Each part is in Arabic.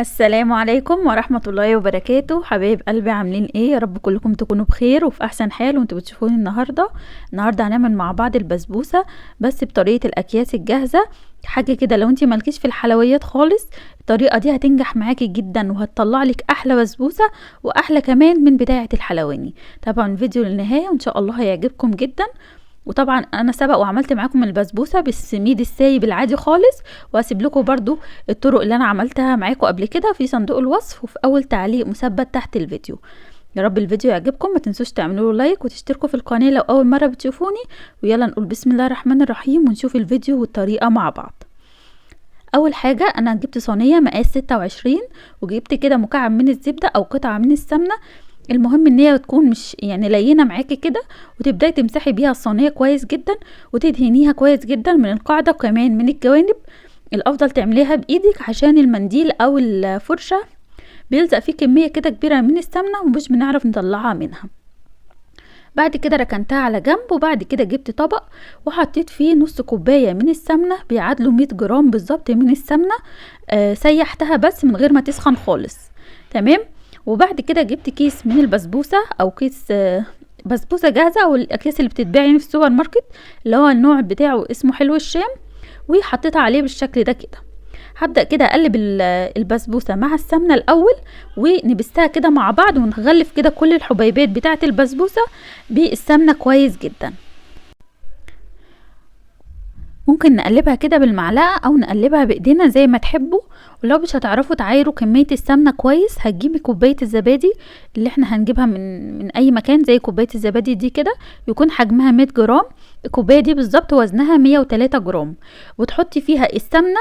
السلام عليكم ورحمة الله وبركاته. حبايب قلبي، عاملين ايه؟ يا رب كلكم تكونوا بخير وفي احسن حال وانتوا بتشوفوني النهاردة هنعمل مع بعض البسبوسة بس بطريقة الاكياس الجاهزة. حاجة كده لو انتي مالكيش في الحلويات خالص، الطريقة دي هتنجح معاكي جدا وهتطلع لك احلى بسبوسة واحلى كمان من بتاعة الحلواني. طبعا الفيديو للنهاية وان شاء الله هيعجبكم جدا. وطبعا انا سبق وعملت معاكم البسبوسه بالسميد السايب العادي خالص، وهسيب لكم برضو الطرق اللي انا عملتها معاكم قبل كده في صندوق الوصف وفي اول تعليق مثبت تحت الفيديو. يا رب الفيديو يعجبكم، ما تنسوش تعملوا له لايك وتشتركوا في القناه لو اول مره بتشوفوني. ويلا نقول بسم الله الرحمن الرحيم ونشوف الفيديو والطريقه مع بعض. اول حاجه انا جبت صينيه مقاس 26 وجبت كده مكعب من الزبده او قطعه من السمنه. المهم ان هي تكون مش يعني لينه معاكي كده، وتبداي تمسحي بيها الصينيه كويس جدا وتدهنيها كويس جدا من القاعده وكمان من الجوانب. الافضل تعمليها بايدك عشان المنديل او الفرشه بيلزق فيه كميه كده كبيره من السمنه ومش بنعرف نطلعها منها. بعد كده ركنتها على جنب، وبعد كده جبت طبق وحطيت فيه نص كوبايه من السمنه بيعادلوا 100 جرام بالظبط من السمنه. سيحتها بس من غير ما تسخن خالص. تمام. وبعد كده جبت كيس من البسبوسه او كيس بسبوسه جاهزه او الاكياس اللي بتتباع يعني في السوبر ماركت، اللي هو النوع بتاعه اسمه حلو الشام، وحطيتها عليه بالشكل ده كده. هبدأ كده اقلب البسبوسه مع السمنه الاول ونبستها كده مع بعض ونغلف كده كل الحبيبات بتاعه البسبوسه بالسمنه كويس جدا. ممكن نقلبها كده بالمعلقه او نقلبها بايدينا زي ما تحبوا. ولو مش هتعرفوا تعايروا كميه السمنه كويس، هتجيبي كوبايه الزبادي اللي احنا هنجيبها من اي مكان، زي كوبايه الزبادي دي كده يكون حجمها 100 جرام. الكوبايه دي بالظبط وزنها 103 جرام، وتحطي فيها السمنه.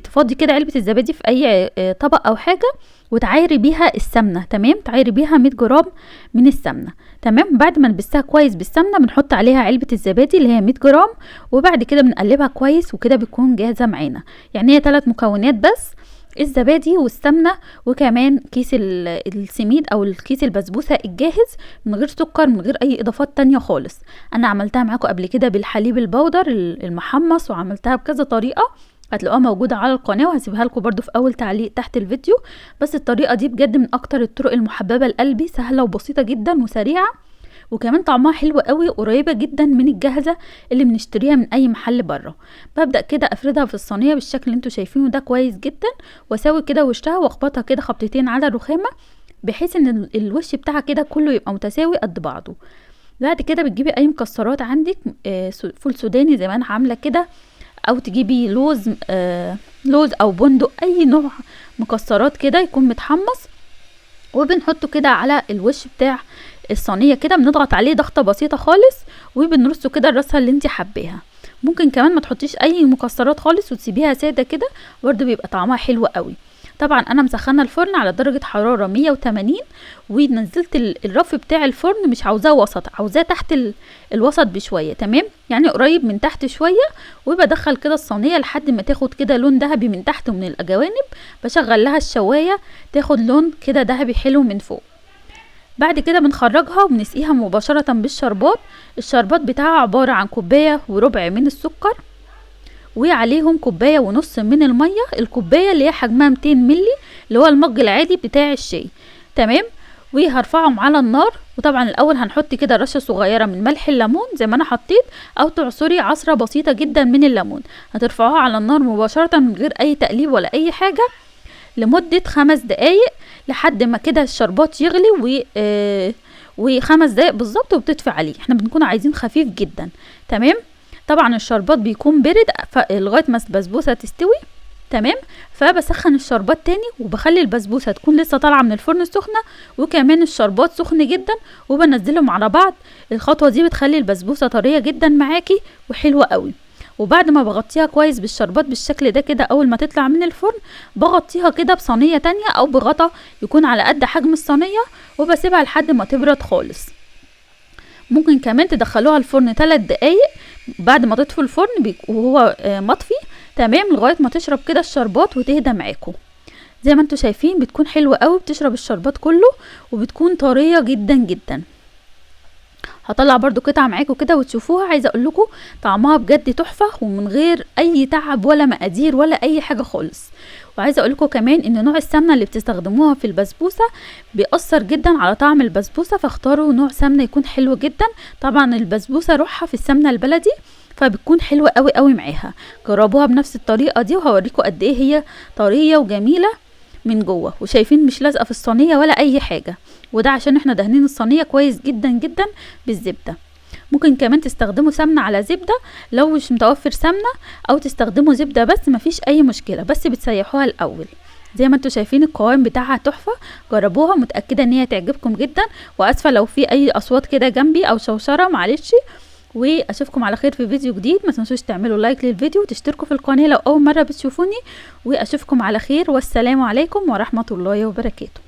تفضي كده علبه الزبادي في اي طبق او حاجه وتعايري بيها السمنه. تمام، تعايري بيها 100 جرام من السمنه. تمام. بعد ما نبستها كويس بالسمنه بنحط عليها علبه الزبادي اللي هي 100 جرام، وبعد كده بنقلبها كويس وكده بتكون جاهزه معانا. يعني هي 3 مكونات بس: الزبادي والسمنه وكمان كيس السميد او الكيس البسبوسه الجاهز من غير سكر من غير اي اضافات تانية خالص. انا عملتها معاكم قبل كده بالحليب البودر المحمص، وعملتها بكذا طريقه هتلاقوها موجودة على القناة وهسيبها لكم برضو في اول تعليق تحت الفيديو. بس الطريقة دي بجد من اكتر الطرق المحببة لقلبي، سهلة وبسيطة جدا وسريعة، وكمان طعمها حلو قوي، قريبة جدا من الجاهزة اللي بنشتريها من اي محل بره. ببدأ كده افردها في الصينية بالشكل اللي انتوا شايفينه ده كويس جدا، واسوي كده وشها واخبطها كده خبطتين على الرخامة بحيث ان الوش بتاعها كده كله يبقى متساوي قد بعضه. بعد كده بتجيبي اي مكسرات عندك، فول سوداني زي ما انا عاملة كده، او تجيبي لوز او بندق، اي نوع مكسرات كده يكون متحمص، وبنحطه كده على الوش بتاع الصينيه كده، بنضغط عليه ضغطه بسيطه خالص وبنرصه كده الرصه اللي انت حباها. ممكن كمان ما تحطيش اي مكسرات خالص وتسيبيها ساده كده، برده بيبقى طعمها حلو قوي. طبعا انا مسخنه الفرن على درجه حراره 180، ونزلت الرف بتاع الفرن مش عاوزاه وسط، عاوزاه تحت الوسط بشويه. تمام، يعني قريب من تحت شويه. وبدخل كده الصينيه لحد ما تاخد كده لون ذهبي من تحت ومن الجوانب، بشغل لها الشوايه تاخد لون كده ذهبي حلو من فوق. بعد كده بنخرجها وبنسقيها مباشره بالشربات. الشربات بتاعها عباره عن كوبايه وربع من السكر، وعليهم كوبايه ونص من الميه، الكوبايه اللي هي حجمها 200 ملي اللي هو المج العادي بتاع الشاي. تمام. وهرفعهم على النار، وطبعا الاول هنحط كده رشه صغيره من ملح الليمون زي ما انا حطيت، او تعصري عصره بسيطه جدا من الليمون. هترفعوها على النار مباشره من غير اي تقليب ولا اي حاجه لمده 5 دقايق لحد ما كده الشربات يغلي و5 دقايق بالظبط وبتطفي عليه. احنا بنكون عايزين خفيف جدا. تمام. طبعا الشربات بيكون برد لغايه ما البسبوسه تستوي. تمام. فبسخن الشربات تاني وبخلي البسبوسه تكون لسه طالعه من الفرن سخنه، وكمان الشربات سخن جدا، وبنزلهم على بعض. الخطوه دي بتخلي البسبوسه طريه جدا معاكي وحلوه قوي. وبعد ما بغطيها كويس بالشربات بالشكل ده كده، اول ما تطلع من الفرن بغطيها كده بصينيه تانية او بغطا يكون على قد حجم الصينيه، وبسيبها لحد ما تبرد خالص. ممكن كمان تدخلوها الفرن 3 دقايق بعد ما تطفوا الفرن وهو مطفي. تمام، لغايه ما تشرب كده الشربات وتهدى معاكم. زي ما انتوا شايفين بتكون حلوه قوي، بتشرب الشربات كله وبتكون طريه جدا جدا. هطلع برضو قطعه معاكم كده وتشوفوها. عايزه اقول لكم طعمها بجد تحفه، ومن غير اي تعب ولا مقادير ولا اي حاجه خالص. وعايزه اقول لكم كمان ان نوع السمنه اللي بتستخدموها في البسبوسه بيأثر جدا على طعم البسبوسه، فاختاروا نوع سمنه يكون حلو جدا. طبعا البسبوسه روحها في السمنه البلدي، فبتكون حلوه قوي قوي معاها. جربوها بنفس الطريقه دي وهوريكم قد ايه هي طريه وجميله من جوه، وشايفين مش لازقه في الصينيه ولا اي حاجه، وده عشان احنا دهنين الصينيه كويس جدا جدا بالزبده. ممكن كمان تستخدموا سمنه على زبده لو مش متوفر سمنه، او تستخدموا زبده بس مفيش اي مشكله، بس بتسيحوها الاول. زي ما انتوا شايفين القوام بتاعها تحفه، جربوها، متاكده ان هي تعجبكم جدا. واسفه لو في اي اصوات كده جنبي او شوشره، معلش. واشوفكم على خير في فيديو جديد. ما تنسوش تعملوا لايك للفيديو وتشتركوا في القناه لو اول مره بتشوفوني، واشوفكم على خير، والسلام عليكم ورحمه الله وبركاته.